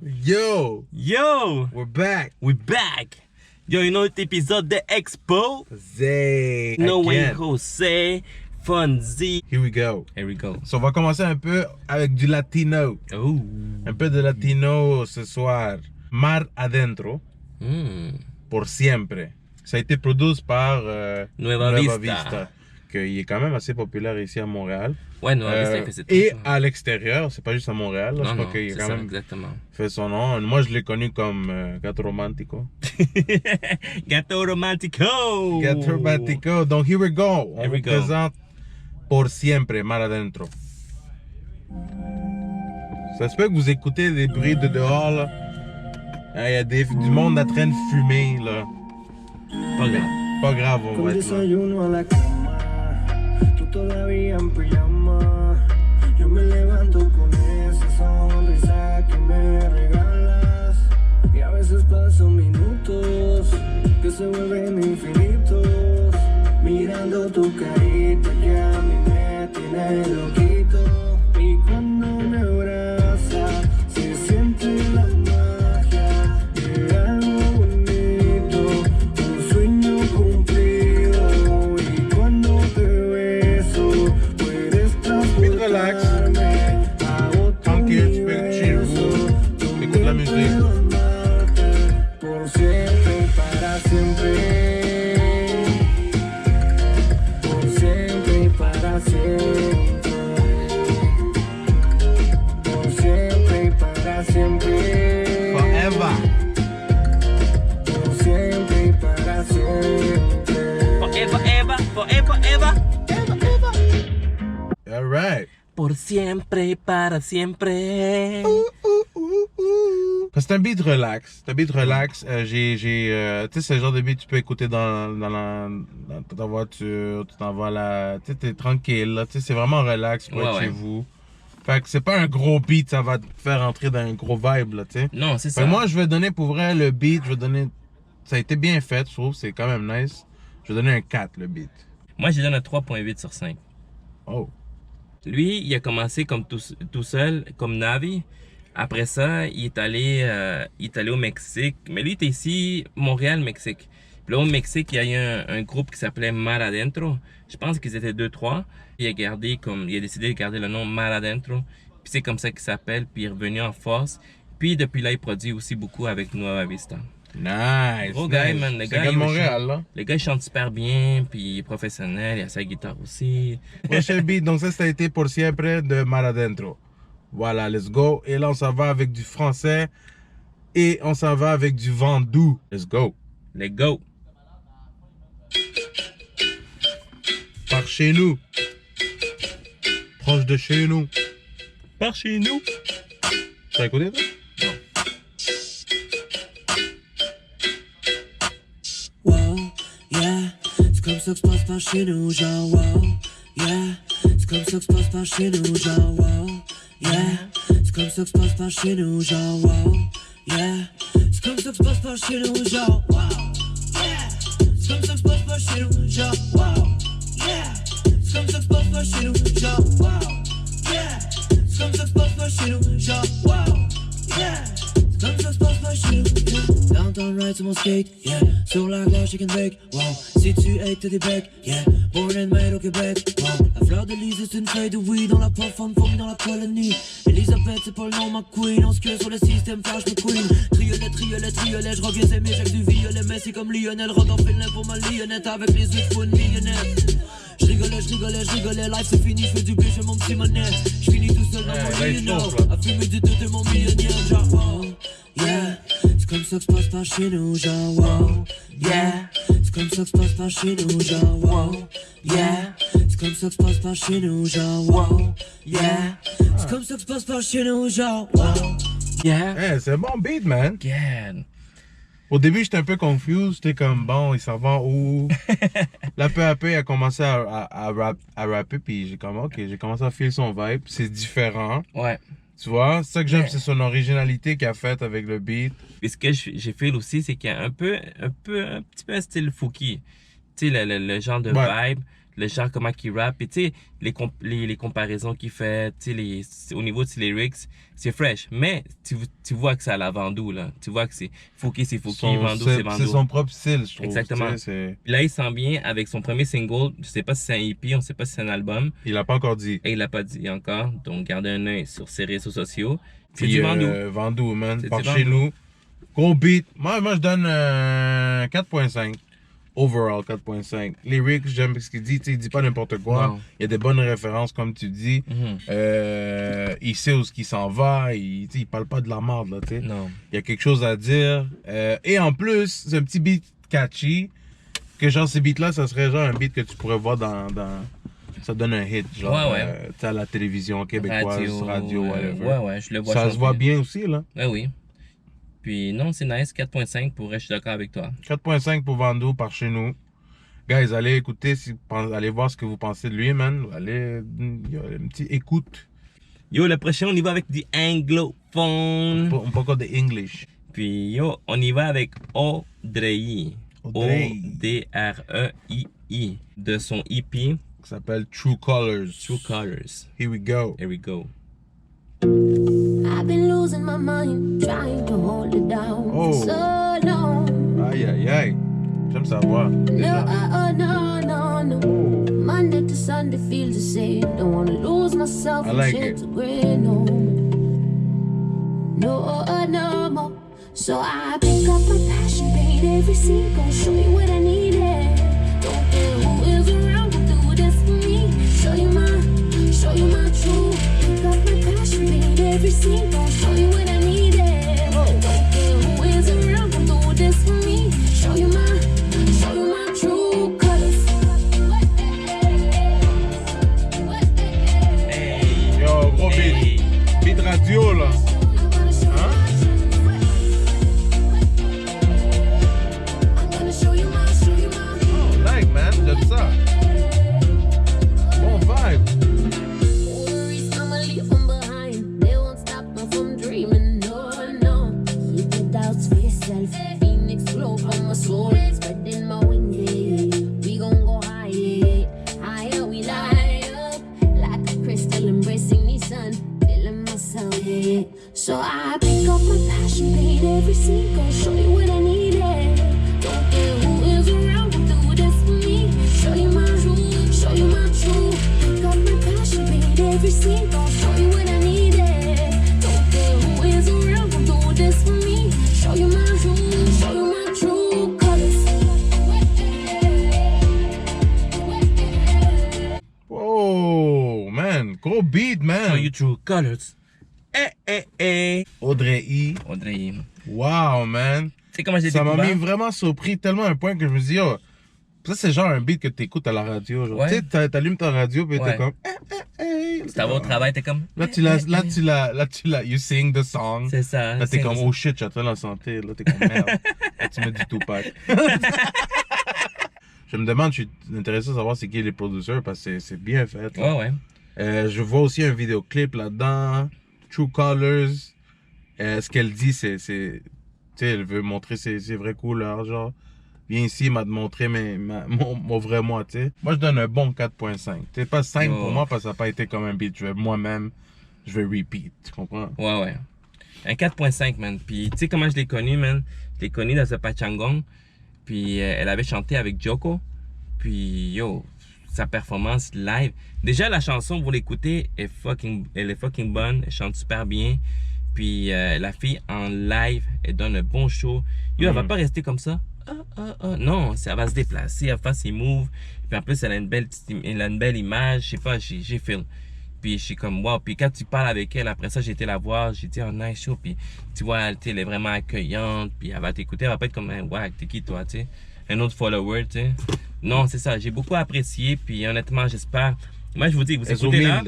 Yo! Yo! We're back! We back! Yo, un autre épisode de Expo. Zay! Noé Again. José, Fonzie. Here we go. Here we go. So, on va commencer un peu avec du latino. Ooh. Un peu de latino ce soir. Mar Adentro, pour siempre. Ça a été produit par Nueva Vista. Qui est quand même assez populaire ici à Montréal. Ouais, Nueva Vista, il fait cette et chanson. à l'extérieur, c'est pas juste à Montréal. Là, je crois qu'il a c'est quand ça, même exactement. fait son nom. Moi, je l'ai connu comme Gato Romantico. Gato Romantico! Gato Romantico. Donc, here we go. On Here we vous go. présente Por Siempre, Mar Adentro. Ça se peut que vous écoutez des bruits de dehors, là. Il y a du monde en train de fumer, là. Pas grave. Pas grave, on Con va être là. desayuno a la cama, tú todavía en pijama. Yo me levanto con esa sonrisa que me regalas. Y a veces pasan minutos que se vuelven infinitos. Mirando tu carita que a mí me tiene loquito. Y cuando me abraza se siente la magia de algo bonito. Un sueño cumplido. Y cuando te beso puedes relax. transportarme a otro Tranquille, tu peux chill, universo. écoute la musique. Por siempre, para siempre. Por siempre y para siempre. Por siempre y para siempre. Forever. Por siempre y para siempre. Forever, ever, forever, ever. All right. Por siempre y para siempre. C'est un beat relax. C'est un beat relax. Tu sais, c'est le genre de beat que tu peux écouter dans ta voiture. Tu t'en vas là. Tu sais, t'es tranquille. Là. Tu sais, c'est vraiment relax pour être chez vous. Fait que c'est pas un gros beat, ça va te faire entrer dans un gros vibe, là, tu sais. Non, c'est Fait ça. que moi, je vais donner pour vrai le beat. Je vais donner. Ça a été bien fait, je trouve. C'est quand même nice. Je vais donner un 4, le beat. Moi, je donne un 3.8 sur 5. Oh. Lui, il a commencé comme tout seul, comme Navi. Après ça, il est allé au Mexique. Mais lui, il était ici, Montréal, Mexique. Puis là, au Mexique, il y a eu un groupe qui s'appelait Mar Adentro. Je pense qu'ils étaient 2-3. Il a décidé de garder le nom Mar Adentro. Puis c'est comme ça qu'il s'appelle. Puis il est revenu en force. Puis depuis là, il produit aussi beaucoup avec Nueva Vista. Nice. Gros nice. gars, man. Le C'est gars, de il Montréal, là. Le gars, il chante super bien. Puis il est professionnel. Il a sa guitare aussi. Prochain beat, donc ça a été Por Siempre de Mar Adentro. Voilà, let's go. Et là, on s'en va avec du français et on s'en va avec du Vandou. Let's go. Let's go. Par chez nous. Proche de chez nous. Par chez nous. T'as écouté ça? Non. Wow, yeah, c'est comme ça que se passe par chez nous, genre wow, yeah, c'est comme ça que se passe par chez nous, genre wow, yeah, c'est comme ça que se passe par chez nous, genre wow, yeah, c'est comme ça que se passe par chez nous, genre wow, yeah, c'est comme ça que se passe par chez nous, genre wow, yeah, c'est comme ça que se passe par chez nous, genre wow, yeah, c'est comme ça que se passe par chez nous, genre wow, yeah. Comme ça se passe pas chez nous, yeah. Downtown ride sur mon skate, yeah. Sur la glace, chicken bake, wow. Si tu hates, t'as des becs, yeah. Born and made au Québec, wow. La fleur de lys, c'est une feuille de weed. Dans la profonde fourmi dans la colonie. Elisabeth, c'est pas le nom, ma queen. On se queue sur le système, flash me queen. Triolet, triolet, triolet, j'reviens aimer, j'ai du violet. Mais c'est comme Lionel, rock en félin pour ma lionnette. Avec les yeux de une millionnaire. J'rigolais, life c'est fini, j'fais du blé, j'fais mon petit monnaie. J'finis tout seul dans mon lit, you know. À fumer du deux de mon millionnaire, genre wow, yeah. C'est comme ça que se passe par chez nous, genre wow, yeah. C'est comme ça que se passe par chez nous, genre wow, yeah. C'est comme ça que se passe par chez nous, genre wow, yeah. C'est comme ça que se passe par chez nous, genre wow, Yeah. Hey, c'est un bon beat, man. Again. Au début, j'étais un peu confused. J'étais comme, bon, il s'en va où? Là, peu à peu, il a commencé à rapper, puis j'ai comme, ok, j'ai commencé à filer son vibe. C'est différent. Ouais. Tu vois? C'est ça que j'aime, Ouais. c'est son originalité qu'il a faite avec le beat. Et ce que j'ai fait aussi, c'est qu'il y a un petit peu un style Fouki. Tu sais, le genre de Ouais. vibe. le genre comment qu'il rappe. Et tu sais, les comparaisons qu'il fait, tu sais, au niveau de ses lyrics, c'est fresh. Mais tu vois que c'est à la Vandou, là. Tu vois que c'est Fouki, Vandou, c'est Vandou. C'est son propre style, je trouve. Exactement. Là, il s'en vient avec son premier single. Je sais pas si c'est un EP, on sait pas si c'est un album. Il l'a pas encore dit. Et il l'a pas dit encore. Donc, gardez un œil sur ses réseaux sociaux. C'est Puis, du Vandou. Vandou, man. C'est Par du chez Vandou. nous. Gros beat. Moi, je donne 4.5. Overall, 4.5. Lyrics, j'aime ce qu'il dit. Il dit pas n'importe quoi. Non. Il y a des bonnes références, comme tu dis. Il sait où il s'en va. Il parle pas de la merde, là, tu sais. Non. Il y a quelque chose à dire. Et en plus, c'est un petit beat catchy. Que genre, ces beats-là, ça serait genre un beat que tu pourrais voir dans ça donne un hit, genre, ouais. à la télévision québécoise, radio, whatever. Ouais, je le vois. Ça se voit bien aussi, là. Ouais, oui. Puis non, c'est nice, 4.5 pour je suis d'accord avec toi. 4.5 pour Vandou par chez nous. Guys, allez écouter, allez voir ce que vous pensez de lui, man. Allez, il y a une petite écoute. Yo, le prochain, on y va avec du anglophone. On peut encore de English. Puis yo, on y va avec Audrey. O-D-R-E-I-I. De son EP. Ça s'appelle True Colors. True Colors. Here we go. Here we go. I've been losing my mind, trying to hold it down for so long. Aïe, aïe, aïe. J'aime savoir. No. Monday to Sunday feels the same. Don't wanna lose myself I in like shades it. of gray, no. No more. So I pick up my passion, paint every scene, gonna show you what I needed. Don't care who is around, go do this for me. Show you my truth. Pick up my passion, paint every scene, gonna show you what I needed. Don't care who is around, go do this for me. Show you my true colors. Hey. Yo, gros beat. Beat radio, là. Like, man, j'aime ça. Bon vibe. Worries, I'ma leave them behind. They won't stop me from dreaming. No. Keep the doubts for yourself. Phoenix glow from my soul, spreading my wings. We gon' go higher we light up like a crystal, embracing the sun, feeling myself. So I pick up my passion, paint every scene, gon' show you what I needed. Don't care who is around, go do this for me. Show you my truth. Pick up my passion, paint every scene, gon' show you what I needed. Don't care who is around, go do this for me. Show you my true colors. Oh, man. Gros beat, man. Show you true colors. Audrey. Wow, man. C'est comment j'ai Ça m'a découvert? mis vraiment surpris tellement à un point que je me dis, oh, ça c'est genre un beat que t'écoutes à la radio. Genre. Ouais. Tu sais, t'allumes ta radio puis Ouais. t'es comme. Tu vas au travail, t'es comme. Là, tu l'as, you sing the song. C'est ça. Là, t'es c'est comme, ça. oh shit, j'attends la santé. Là, t'es comme, merde. Là, tu mets du Tupac. Je me demande, je suis intéressé à savoir c'est qui les producteurs parce que c'est bien fait. Là. Ouais. Je vois aussi un vidéoclip là-dedans. True Colors. Ce qu'elle dit, c'est. Tu sais, elle veut montrer ses vraies couleurs, genre. Viens ici, m'a montré mon vrai moi, tu sais. Moi, je donne un bon 4.5. Tu sais, pas 5 pour moi parce que ça n'a pas été comme un beat. Moi-même, je vais repeat. Tu comprends? Ouais. Un 4.5, man. Puis, tu sais comment je l'ai connu, man? Je l'ai connu dans ce Pachangong. Puis, elle avait chanté avec Joko. Puis, yo, sa performance live. Déjà, la chanson, vous l'écoutez, elle est fucking bonne. Elle chante super bien. Puis, la fille en live, elle donne un bon show. Yo, elle va pas rester comme ça. Non, ça va se déplacer, elle va faire ses moves. Puis en plus, elle a une belle image. Je sais pas, j'ai feel. Puis je suis comme, wow. Puis quand tu parles avec elle, après ça, j'ai été la voir. J'ai dit, oh, nice show. Puis tu vois, elle est vraiment accueillante. Puis elle va t'écouter. Elle va pas être comme, ouais, t'es qui toi, tu sais? Un autre follower, tu sais? Non, c'est ça. J'ai beaucoup apprécié. Puis honnêtement, j'espère. Moi, je vous dis, vous écoutez là.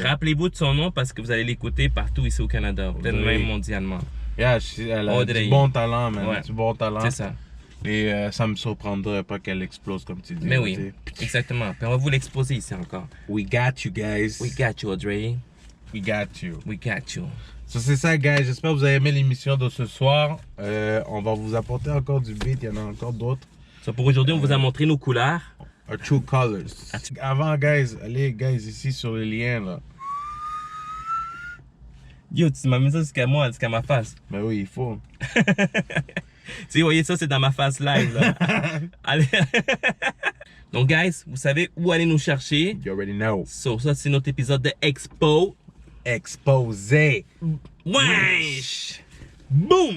Rappelez-vous de son nom parce que vous allez l'écouter partout ici au Canada. Peut-être même mondialement. Yeah, elle a du bon talent, man. Ouais. Du bon talent. C'est ça. Et ça me surprendrait pas qu'elle explose, comme tu dis. Mais oui, exactement. Puis on va vous l'exposer ici encore. We got you, guys. We got you, Audrey. We got you. We got you. So, c'est ça, guys. J'espère que vous avez aimé l'émission de ce soir. On va vous apporter encore du beat. Il y en a encore d'autres. So, pour aujourd'hui, on vous a montré nos couleurs. Our true colors. Avant, guys, allez, guys, ici sur le lien, là. Yo, tu m'as mis ça jusqu'à moi, jusqu'à ma face. Ben oui, il faut. Si vous voyez ça, c'est dans ma face live, là. Allez. Donc, guys, vous savez où aller nous chercher. You already know. So, ça, c'est notre épisode de Expo. Exposé. Wesh! Boom!